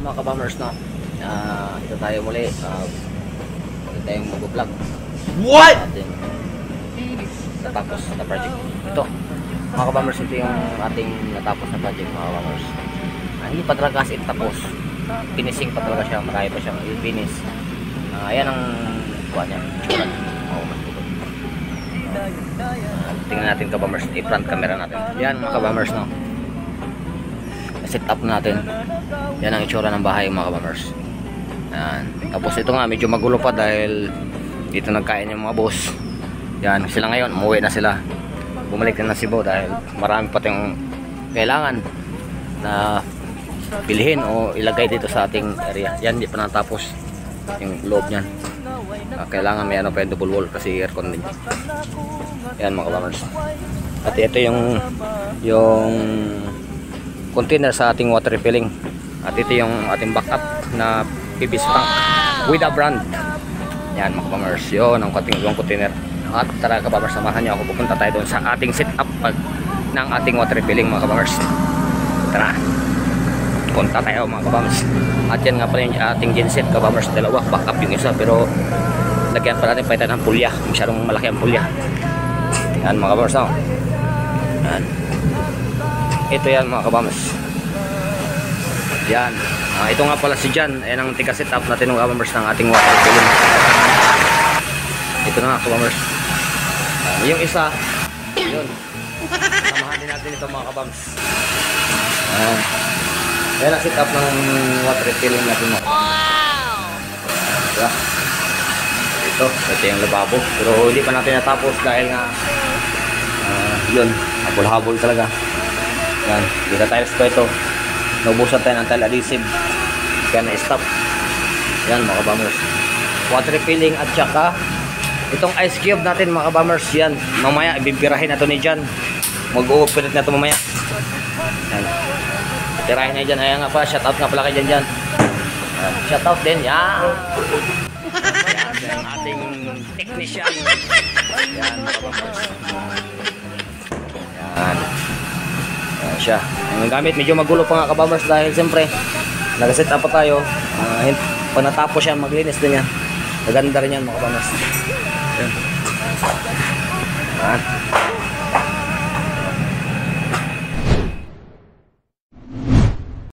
Mga kabamers, no? Ito tayo muli. Ito tayong mag-vlog. What? Ating natapos na project. Ito, mga kabamers, ito yung ating natapos na project, mga kabamers. Hindi pa talaga kasi tapos. Finishing pa talaga siya. Marami pa siyang i-finish. Ayan ang kuha niya. Tingnan natin, kabamers, i-front camera natin. Yan, mga kabamers, no? Set up natin. Yan ang itsura ng bahay, mga kabamers. Yan. Tapos ito nga, medyo magulo pa dahil dito nagkain yung mga boss. Yan, sila ngayon, umuwi na sila. Bumalik na Cebu dahil marami pa tayong kailangan na bilhin o ilagay dito sa ating area. Yan, hindi pa natapos yung loob niyan. Kailangan may ano pa yung double wall kasi aircon din. Yan, mga kabamers. At ito yung container sa ating water refilling. At ito yung ating backup na PVC tank with a brand. Yan, mga kabamers. Yun ang ating ilang container. At tara, kabamers, samahan niyo ako. Pupunta tayo doon sa ating setup ng ating water refilling, mga kabamers. Tara, punta tayo, mga kabamers. At yan nga pala yung ating genset, kabamers. Dalawa, backup yung isa, pero lagyan pa natin palitan ng pulya. Masyadong malaki ang pulya. Yan, mga kabamers, no? Yan. Ito yan, mga kabamers. Yan. Ito nga pala si Jan. Ayan ang tiga-set up natin ng kabamers ng ating water refilling. Ito na nga, kabamers. Yung isa, yun. Samahan din natin ito, mga kabamers. Ayan ang set up ng water refilling natin, mga kabamers. Diba? Ito yung lababo. Pero hindi pa natin natapos dahil nga yun, habol-habol talaga. Yan, dito tiles ko ito. Naubusan tayo ng tile adhesive kaya na-stop. Yan, mga kabamers. Water refilling at saka itong ice cube natin, mga kabamers. Yan, mamaya ibibirahin na ito ni Jan. Mag-ooperate na ito mamaya. Yan, tirahin na dyan. Ayan nga pala, shout out nga pala kay Jan. Shout out din, yan. Yan, ang ating technician. Yan, mga kabamers. Yan. Yan siya. Ang gamit, medyo magulo pa nga, kabamers, dahil siyempre nag-set up pa tayo. Pag natapos yan, maglinis din yan. Maganda rin yan, mga kabamers. Yan. Yan.